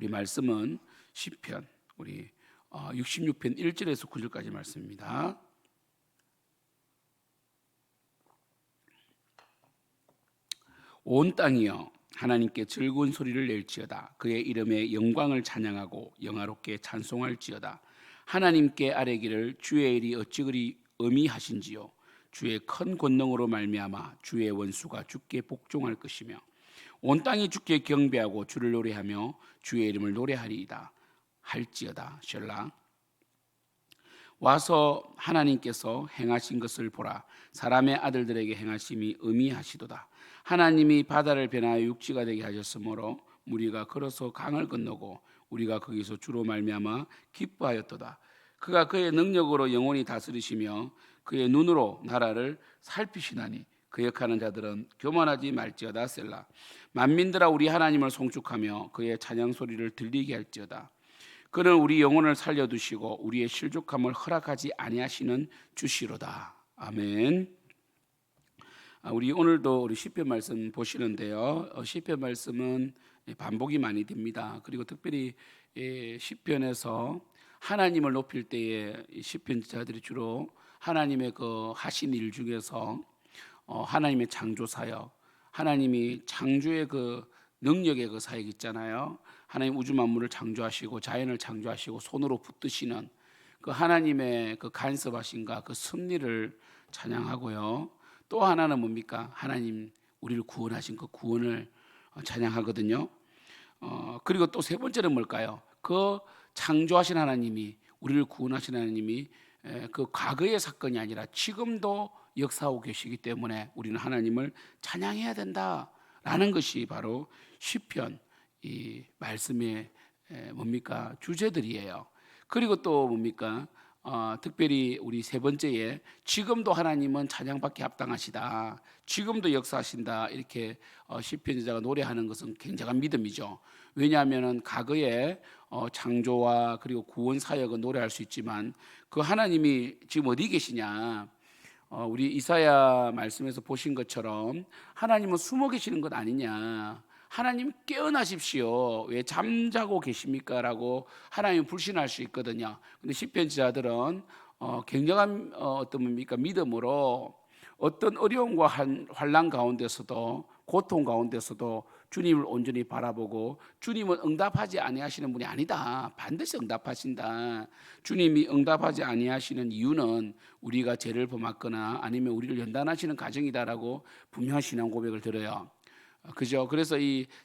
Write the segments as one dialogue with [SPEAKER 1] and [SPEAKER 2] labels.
[SPEAKER 1] 우리 말씀은 시편 우리 66편 1절에서 9절까지 말씀입니다. 온 땅이여 하나님께 즐거운 소리를 낼지어다. 그의 이름의 영광을 찬양하고 영화롭게 찬송할지어다. 하나님께 아뢰기를 주의 일이 어찌 그리 엄히하신지요. 주의 큰 권능으로 말미암아 주의 원수가 주께 복종할 것이며 온 땅이 주께 경배하고 주를 노래하며 주의 이름을 노래하리이다 할지어다. 셀라. 와서 하나님께서 행하신 것을 보라. 사람의 아들들에게 행하심이 엄히하시도다. 하나님이 바다를 변하여 육지가 되게 하셨으므로 무리가 걸어서 강을 건너고 우리가 거기서 주로 말미암아 기뻐하였도다. 그가 그의 능력으로 영원히 다스리시며 그의 눈으로 나라를 살피시나니 그 역하는 자들은 교만하지 말지어다. 셀라. 만민들아 우리 하나님을 송축하며 그의 찬양 소리를 들리게 할지어다. 그는 우리 영혼을 살려두시고 우리의 실족함을 허락하지 아니하시는 주시로다. 아멘. 우리 오늘도 우리 시편 말씀 보시는데요. 시편 말씀은 반복이 많이 됩니다. 그리고 특별히 시편에서 하나님을 높일 때에 시편자들이 주로 하나님의 그 하신 일 중에서 하나님의 창조 사역, 하나님이 창조의 그 능력의 그 사역 있잖아요. 하나님 우주 만물을 창조하시고 자연을 창조하시고 손으로 붙드시는 그 하나님의 그 간섭하신가 그 섭리를 찬양하고요. 또 하나는 뭡니까? 하나님 우리를 구원하신 그 구원을 찬양하거든요. 그리고 또 세 번째는 뭘까요? 그 창조하신 하나님이 우리를 구원하신 하나님이 그 과거의 사건이 아니라 지금도 역사하고 계시기 때문에 우리는 하나님을 찬양해야 된다라는 것이 바로 시편 이 말씀의 뭡니까? 주제들이에요. 그리고 또 뭡니까? 특별히 우리 세 번째에 지금도 하나님은 찬양받기 합당하시다. 지금도 역사하신다. 이렇게 시편 저자가 노래하는 것은 굉장한 믿음이죠. 왜냐하면 과거에 창조와 그리고 구원 사역은 노래할 수 있지만 그 하나님이 지금 어디 계시냐? 우리 이사야 말씀에서 보신 것처럼 하나님은 숨어 계시는 것 아니냐? 하나님 깨어나십시오. 왜 잠자고 계십니까? 라고 하나님 불신할 수 있거든요. 근데 시편 기자들은 굉장한 어떤 뭡니까? 믿음으로 어떤 어려움과 환난 가운데서도 고통 가운데서도 주님을 온전히 바라보고 주님은 응답하지 아니하시는 분이 아니다. 반드시 응답하신다. 주님이 응답하지 아니하시는 이유는 우리가 죄를 범했거나 아니면 우리를 연단하시는 가정이다라고 분명한 신앙 고백을 드려요. 그죠? 그래서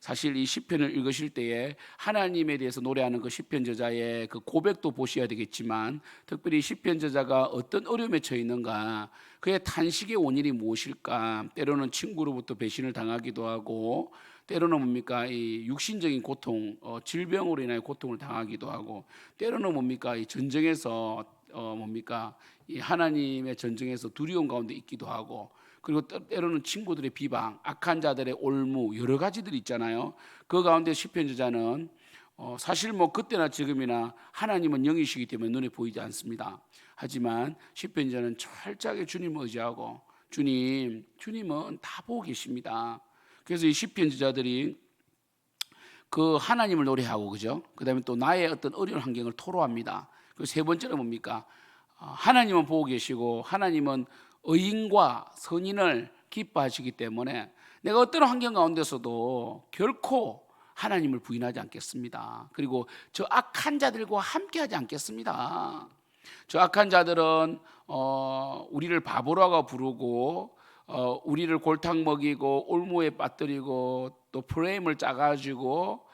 [SPEAKER 1] 사실 이 시편을 읽으실 때에 하나님에 대해서 노래하는 그 시편 저자의 그 고백도 보셔야 되겠지만 특별히 시편 저자가 어떤 어려움에 처해 있는가, 그의 탄식의 원인이 무엇일까? 때로는 친구로부터 배신을 당하기도 하고, 때로는 뭡니까? 이 육신적인 고통, 질병으로 인하여 고통을 당하기도 하고, 때로는 뭡니까? 이 전쟁에서 뭡니까? 이 하나님의 전쟁에서 두려움 가운데 있기도 하고. 그리고 때로는 친구들의 비방, 악한 자들의 올무, 여러 가지들이 있잖아요. 그 가운데 시편 저자는 사실 뭐 그때나 지금이나 하나님은 영이시기 때문에 눈에 보이지 않습니다. 하지만 시편 저자는 철저하게 주님을 의지하고 주님은 다 보고 계십니다. 그래서 이 시편 저자들이 그 하나님을 노래하고, 그죠? 그다음에 또 나의 어떤 어려운 환경을 토로합니다. 그 세 번째는 뭡니까? 하나님은 보고 계시고 하나님은 의인과 선인을 기뻐하시기 때문에 내가 어떤 환경 가운데서도 결코 하나님을 부인하지 않겠습니다. 그리고 저 악한 자들과 함께하지 않겠습니다. 저 악한 자들은 우리를 바보라고 부르고 우리를 골탕 먹이고 올무에 빠뜨리고 또 프레임을 짜가지고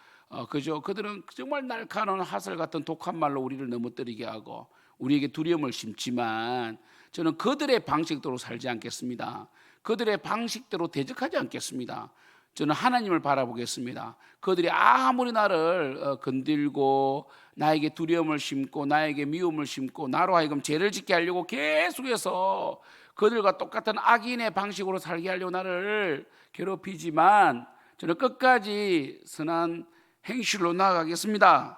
[SPEAKER 1] 그죠? 그들은 정말 날카로운 화살 같은 독한 말로 우리를 넘어뜨리게 하고 우리에게 두려움을 심지만 저는 그들의 방식대로 살지 않겠습니다. 그들의 방식대로 대적하지 않겠습니다. 저는 하나님을 바라보겠습니다. 그들이 아무리 나를 건들고 나에게 두려움을 심고 나에게 미움을 심고 나로 하여금 죄를 짓게 하려고 계속해서 그들과 똑같은 악인의 방식으로 살게 하려고 나를 괴롭히지만 저는 끝까지 선한 행실로 나아가겠습니다.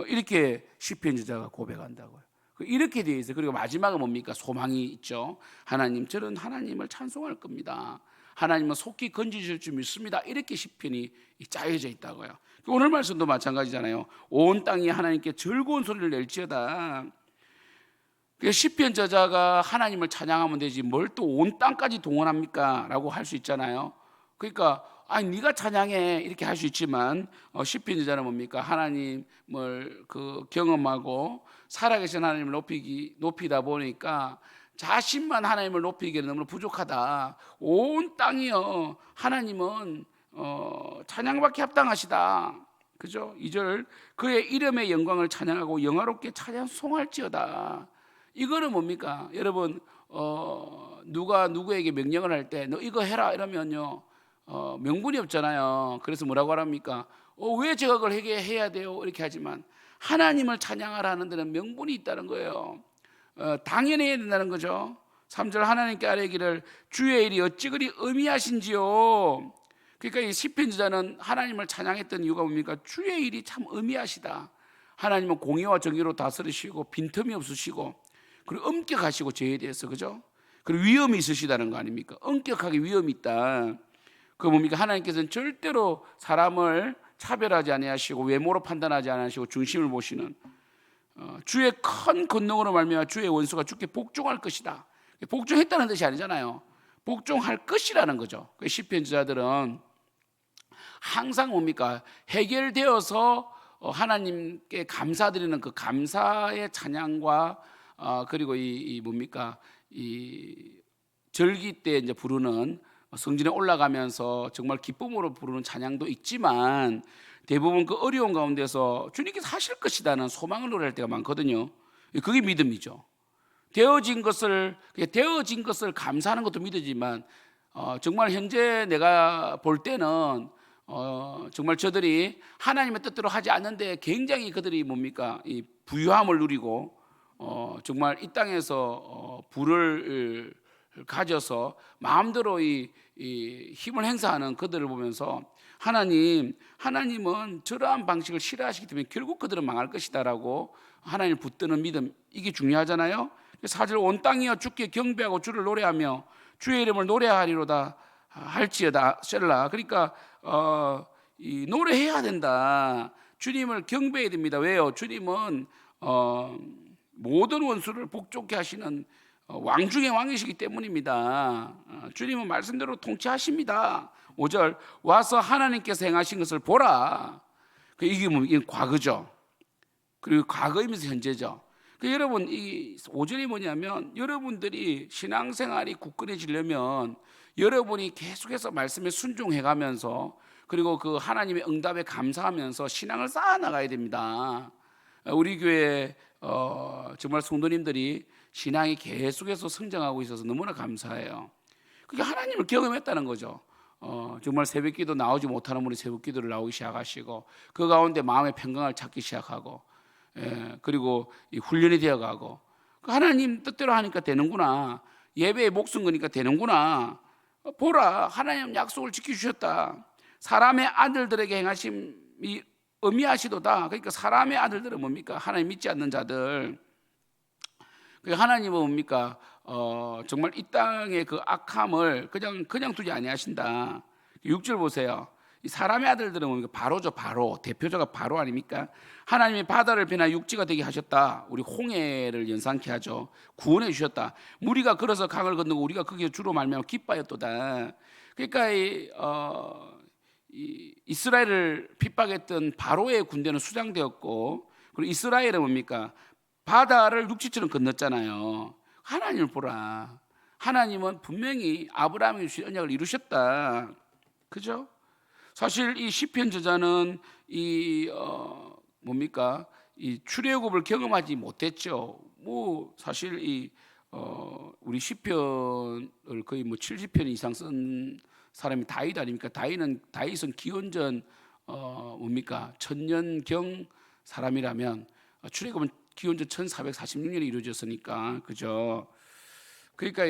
[SPEAKER 1] 이렇게 시편 저자가 고백한다고요. 이렇게 되어 있어요. 그리고 마지막은 뭡니까? 소망이 있죠. 하나님, 저는 하나님을 찬송할 겁니다. 하나님은 속히 건지실 줄 믿습니다. 이렇게 시편이 짜여져 있다고요. 오늘 말씀도 마찬가지잖아요. 온 땅이 하나님께 즐거운 소리를 낼지어다. 시편 저자가 하나님을 찬양하면 되지 뭘 또 온 땅까지 동원합니까? 라고 할 수 있잖아요. 그러니까 아니 네가 찬양해 이렇게 할 수 있지만 시편 저자는 뭡니까? 하나님을 경험하고 살아계신 하나님을 높이다 보니까 자신만 하나님을 높이기에는 너무 부족하다. 온 땅이요 하나님은 찬양밖에 합당하시다. 그죠? 2절 그의 이름의 영광을 찬양하고 영화롭게 찬양송할지어다. 이거는 뭡니까? 여러분 누가 누구에게 명령을 할 때 너 이거 해라 이러면요 명분이 없잖아요. 그래서 뭐라고 합니까? 왜 제가 그걸 해야 돼요? 이렇게 하지만 하나님을 찬양하라 하는 데는 명분이 있다는 거예요. 당연히 해야 된다는 거죠. 3절 하나님께 아뢰기를 주의 일이 어찌 그리 의미하신지요. 그러니까 이 시편 저자는 하나님을 찬양했던 이유가 뭡니까? 주의 일이 참 의미하시다. 하나님은 공의와 정의로 다스리시고 빈틈이 없으시고 그리고 엄격하시고 죄에 대해서 그죠? 그리고 위험이 있으시다는 거 아닙니까? 엄격하게 위험이 있다. 그 뭡니까? 하나님께서는 절대로 사람을 차별하지 아니하시고 외모로 판단하지 아니하시고 중심을 보시는 주의 큰 권능으로 말미암아 주의 원수가 주께 복종할 것이다. 복종했다는 뜻이 아니잖아요. 복종할 것이라는 거죠. 시편 저자들은 항상 뭡니까? 해결되어서 하나님께 감사드리는 그 감사의 찬양과 그리고 이 뭡니까? 이 절기 때 이제 부르는 성전에 올라가면서 정말 기쁨으로 부르는 찬양도 있지만 대부분 그 어려운 가운데서 주님께서 하실 것이라는 소망을 노래할 때가 많거든요. 그게 믿음이죠. 되어진 것을 감사하는 것도 믿음이지만 정말 현재 내가 볼 때는 정말 저들이 하나님의 뜻대로 하지 않는데 굉장히 그들이 뭡니까? 이 부유함을 누리고 정말 이 땅에서 부를 가져서 마음대로 이 힘을 행사하는 그들을 보면서 하나님은 저러한 방식을 싫어하시기 때문에 결국 그들은 망할 것이다라고 하나님을 붙드는 믿음, 이게 중요하잖아요. 4절 온 땅이여 주께 경배하고 주를 노래하며 주의 이름을 노래하리로다 할지어다 셀라. 그러니까 이 노래해야 된다. 주님을 경배해야 됩니다. 왜요? 주님은 모든 원수를 복종케 하시는 왕 중의 왕이시기 때문입니다. 주님은 말씀대로 통치하십니다. 5절 와서 하나님께서 행하신 것을 보라. 이게 과거죠. 그리고 과거이면서 현재죠. 여러분 이 5절이 뭐냐면 여러분들이 신앙생활이 굳건해지려면 여러분이 계속해서 말씀에 순종해가면서 그리고 그 하나님의 응답에 감사하면서 신앙을 쌓아나가야 됩니다. 우리 교회 정말 성도님들이 신앙이 계속해서 성장하고 있어서 너무나 감사해요. 그게 하나님을 경험했다는 거죠. 정말 새벽기도 나오지 못하는 분이 새벽기도를 나오기 시작하시고 그 가운데 마음의 평강을 찾기 시작하고 그리고 이 훈련이 되어가고 하나님 뜻대로 하니까 되는구나. 예배에 목숨 거니까 되는구나. 보라 하나님 약속을 지켜주셨다. 사람의 아들들에게 행하심이 의미하시도다. 그러니까 사람의 아들들은 뭡니까? 하나님 믿지 않는 자들. 하나님은 뭡니까? 정말 이 땅의 그 악함을 그냥 두지 아니하신다. 6절 보세요. 이 사람의 아들들은 뭡니까? 바로죠. 바로 대표자가 바로 아닙니까? 하나님이 바다를 변화 육지가 되게 하셨다. 우리 홍해를 연상케 하죠. 구원해 주셨다. 무리가 걸어서 강을 건너고 우리가 거기에 주로 말미암아 기뻐했도다. 그러니까 이 이스라엘을 핍박했던 바로의 군대는 수장되었고 그리고 이스라엘은 뭡니까? 바다를 육지처럼 건넜잖아요. 하나님을 보라. 하나님은 분명히 아브라함이 주신 언약을 이루셨다. 그죠? 사실 이 시편 저자는 이 출애굽을 경험하지 못했죠. 사실 우리 시편을 거의 70편 이상 쓴 사람이 다윗 아닙니까? 다윗은 기원전 1000년경 사람이라면 출애굽은 기원전 1446년에 이루어졌으니까 그죠? 그러니까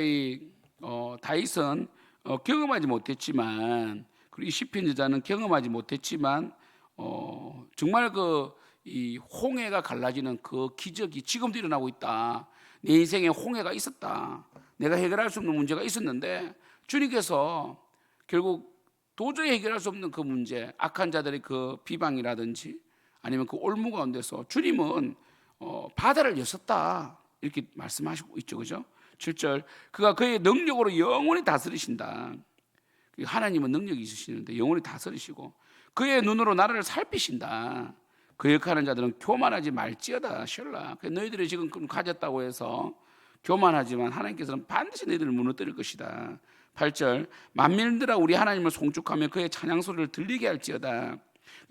[SPEAKER 1] 다윗은 경험하지 못했지만 그리고 이 시편 저자는 경험하지 못했지만 정말 이 홍해가 갈라지는 그 기적이 지금도 일어나고 있다. 내 인생에 홍해가 있었다. 내가 해결할 수 없는 문제가 있었는데 주님께서 결국 도저히 해결할 수 없는 그 문제, 악한 자들의 그 비방이라든지 아니면 그 올무 가운데서 주님은 바다를 여셨다 이렇게 말씀하시고 있죠, 그죠? 7절, 그가 그의 능력으로 영원히 다스리신다. 하나님은 능력이 있으시는데 영원히 다스리시고 그의 눈으로 나라를 살피신다. 그 역하는 자들은 교만하지 말지어다. 셜라. 너희들이 지금 가졌다고 해서 교만하지만 하나님께서는 반드시 너희들을 무너뜨릴 것이다. 8절, 만민들아 우리 하나님을 송축하며 그의 찬양 소리를 들리게 할지어다.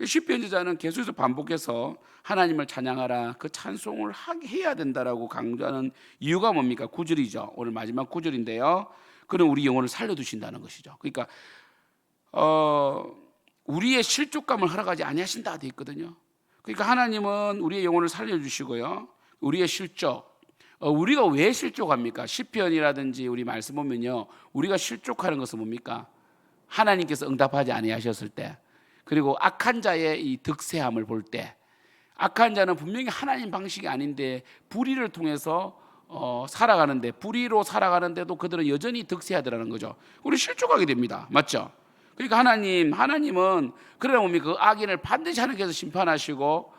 [SPEAKER 1] 시편 저자는 계속해서 반복해서 하나님을 찬양하라, 그 찬송을 해야 된다라고 강조하는 이유가 뭡니까? 9절이죠. 오늘 마지막 9절인데요. 그는 우리 영혼을 살려두신다는 것이죠. 그러니까 우리의 실족감을 허락하지 아니하신다 되어 있거든요. 그러니까 하나님은 우리의 영혼을 살려주시고요, 우리의 실족, 우리가 왜 실족합니까? 시편이라든지 우리 말씀 보면요, 우리가 실족하는 것은 뭡니까? 하나님께서 응답하지 아니하셨을 때, 그리고 악한 자의 이 득세함을 볼 때, 악한 자는 분명히 하나님 방식이 아닌데 불의를 통해서 살아가는데, 불의로 살아가는데도 그들은 여전히 득세하더라는 거죠. 우리 실족하게 됩니다. 맞죠? 그러니까 하나님은 그러나 뭡니까? 그 악인을 반드시 하나님께서 심판하시고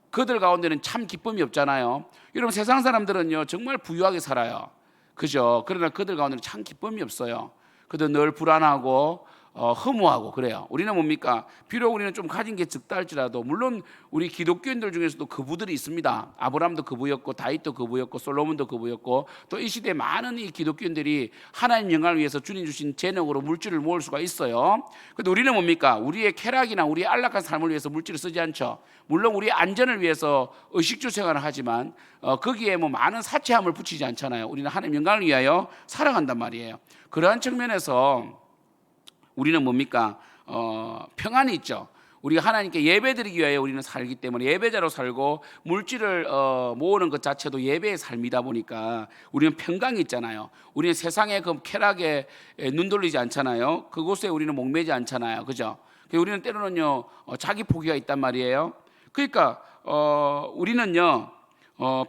[SPEAKER 1] 그들 가운데는 참 기쁨이 없잖아요. 여러분, 세상 사람들은요 정말 부유하게 살아요, 그죠? 그러나 그들 가운데는 참 기쁨이 없어요. 그들 늘 불안하고 허무하고 그래요. 우리는 뭡니까? 비록 우리는 좀 가진 게 적다 할지라도, 물론 우리 기독교인들 중에서도 거부들이 있습니다. 아브라함도 거부였고 다윗도 거부였고 솔로몬도 거부였고, 또 이 시대에 많은 이 기독교인들이 하나님 영광을 위해서 주님 주신 재능으로 물질을 모을 수가 있어요. 그런데 우리는 뭡니까? 우리의 쾌락이나 우리의 안락한 삶을 위해서 물질을 쓰지 않죠. 물론 우리의 안전을 위해서 의식주 생활을 하지만 거기에 뭐 많은 사치함을 붙이지 않잖아요. 우리는 하나님 영광을 위하여 살아간단 말이에요. 그러한 측면에서 우리는 뭡니까? 평안이 있죠. 우리가 하나님께 예배드리기 위하여 우리는 살기 때문에 예배자로 살고, 물질을 모으는 것 자체도 예배의 삶이다 보니까 우리는 평강이 있잖아요. 우리는 세상의 그 쾌락에 눈 돌리지 않잖아요. 그곳에 우리는 목매지 않잖아요, 그죠? 우리는 때로는요 자기 포기가 있단 말이에요. 그러니까 우리는요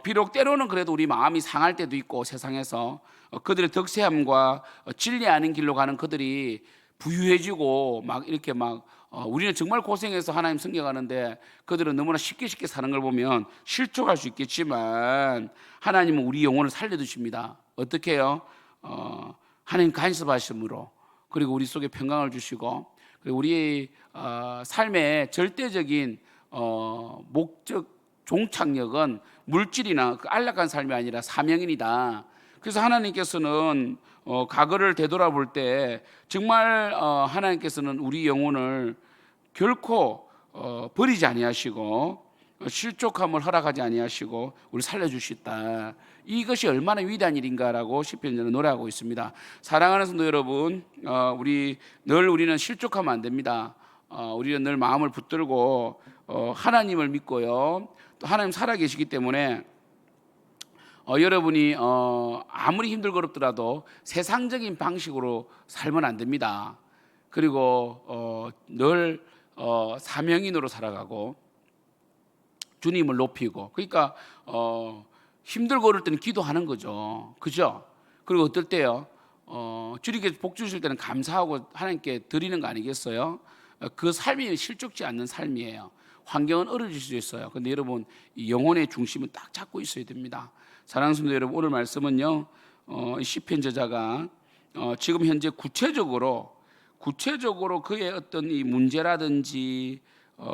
[SPEAKER 1] 비록 때로는 그래도 우리 마음이 상할 때도 있고, 세상에서 그들의 덕세함과 진리 아닌 길로 가는 그들이 부유해지고 막 이렇게 막 우리는 정말 고생해서 하나님 섬겨가는데 그들은 너무나 쉽게 사는 걸 보면 실족할 수 있겠지만, 하나님은 우리 영혼을 살려두십니다. 어떻게 해요? 하나님 간섭하심으로, 그리고 우리 속에 평강을 주시고, 그리고 우리의 삶의 절대적인 목적 종착역은 물질이나 그 안락한 삶이 아니라 사명이다. 그래서 하나님께서는 과거를 되돌아볼 때 정말 하나님께서는 우리 영혼을 결코 버리지 아니하시고 실족함을 허락하지 아니하시고 우리 살려주셨다. 이것이 얼마나 위대한 일인가라고 시편자는 노래하고 있습니다. 사랑하는 성도 여러분, 우리는 실족하면 안 됩니다. 우리는 늘 마음을 붙들고 하나님을 믿고요, 또 하나님 살아계시기 때문에 여러분이 아무리 힘들거럽더라도 세상적인 방식으로 살면 안 됩니다. 그리고 늘 사명인으로 살아가고 주님을 높이고, 그러니까 힘들고 어릴 때는 기도하는 거죠, 그죠? 그리고 어떨 때요 주님께서 복 주실 때는 감사하고 하나님께 드리는 거 아니겠어요? 그 삶이 실족지 않는 삶이에요. 환경은 어려질 수 있어요. 그런데 여러분, 이 영혼의 중심은 딱 잡고 있어야 됩니다. 사랑하는 성도 여러분, 오늘 말씀은요 시편 저자가 지금 현재 구체적으로 그의 어떤 이 문제라든지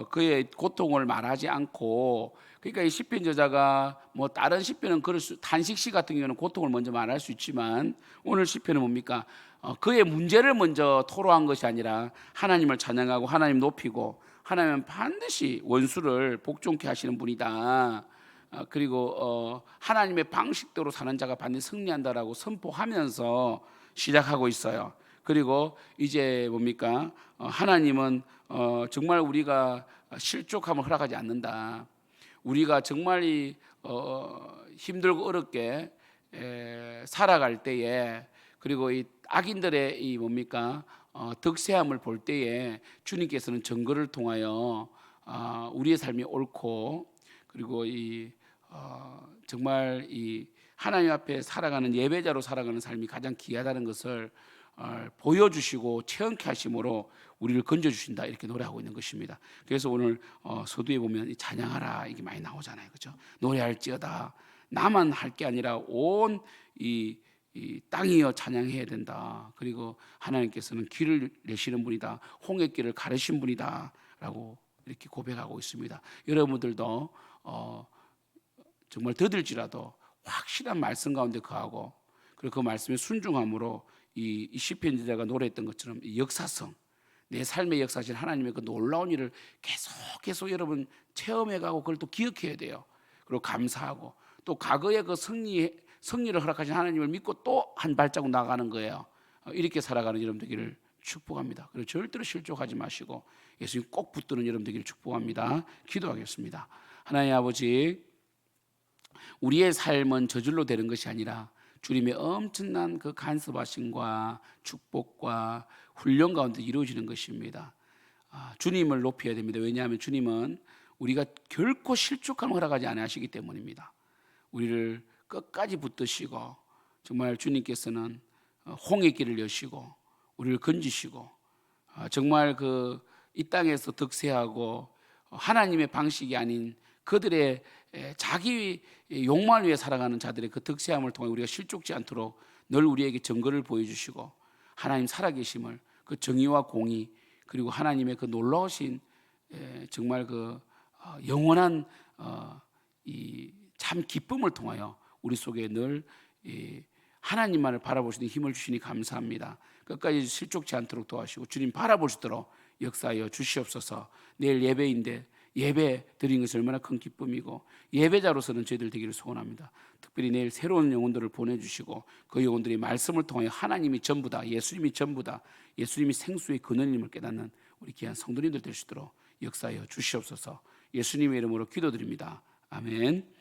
[SPEAKER 1] 그의 고통을 말하지 않고, 그러니까 이 시편 저자가 뭐 다른 시편은 단식시 같은 경우는 고통을 먼저 말할 수 있지만, 오늘 시편은 뭡니까? 그의 문제를 먼저 토로한 것이 아니라 하나님을 찬양하고 하나님 높이고, 하나님은 반드시 원수를 복종케 하시는 분이다. 그리고 하나님의 방식대로 사는 자가 반드시 승리한다라고 선포하면서 시작하고 있어요. 그리고 이제 뭡니까? 하나님은 정말 우리가 실족함을 허락하지 않는다. 우리가 정말 힘들고 어렵게 살아갈 때에, 그리고 이 악인들의 이 뭡니까? 득세함을 볼 때에 주님께서는 증거를 통하여 우리의 삶이 옳고, 그리고 정말 이 하나님 앞에 살아가는 예배자로 살아가는 삶이 가장 귀하다는 것을 보여주시고 체험케 하심으로 우리를 건져주신다 이렇게 노래하고 있는 것입니다. 그래서 오늘 서두에 보면 이 찬양하라 이게 많이 나오잖아요, 그렇죠? 노래할지어다. 나만 할 게 아니라 온 이 땅이여 찬양해야 된다. 그리고 하나님께서는 길을 내시는 분이다. 홍해길을 가르신 분이다라고 이렇게 고백하고 있습니다. 여러분들도 정말 더딜지라도 확실한 말씀 가운데 거하고 그리고 그 말씀에 순종함으로 이 시편지자가 노래했던 것처럼 이 역사성, 내 삶의 역사실 하나님의 그 놀라운 일을 계속 여러분 체험해가고 그걸 또 기억해야 돼요. 그리고 감사하고 또 과거의 그 승리를 허락하신 하나님을 믿고 또 한 발자국 나가는 거예요. 이렇게 살아가는 여러분 되기를 축복합니다. 그리고 절대로 실족하지 마시고 예수님 꼭 붙드는 여러분 되기를 축복합니다. 기도하겠습니다. 하나님 아버지, 우리의 삶은 저절로 되는 것이 아니라 주님의 엄청난 그 간섭하심과 축복과 훈련 가운데 이루어지는 것입니다. 주님을 높여야 됩니다. 왜냐하면 주님은 우리가 결코 실족함을 허락하지 않으시기 때문입니다. 우리를 끝까지 붙드시고 정말 주님께서는 홍해길을 여시고 우리를 건지시고 정말 그 이 땅에서 득세하고 하나님의 방식이 아닌 그들의 자기 욕망을 위해 살아가는 자들의 그 득세함을 통해 우리가 실족지 않도록 늘 우리에게 증거를 보여주시고 하나님 살아계심을 그 정의와 공의 그리고 하나님의 그 놀라우신 정말 그 영원한 이 참 기쁨을 통하여 우리 속에 늘 하나님만을 바라볼 수 있는 힘을 주시니 감사합니다. 끝까지 실족치 않도록 도와주시고 주님 바라볼 수 있도록 역사하여 주시옵소서. 내일 예배인데 예배 드린 것이 얼마나 큰 기쁨이고 예배자로서는 저희들 되기를 소원합니다. 특별히 내일 새로운 영혼들을 보내주시고 그 영혼들이 말씀을 통하여 하나님이 전부다, 예수님이 전부다, 예수님이 생수의 근원임을 깨닫는 우리 귀한 성도님들 될 수 있도록 역사하여 주시옵소서. 예수님의 이름으로 기도드립니다. 아멘.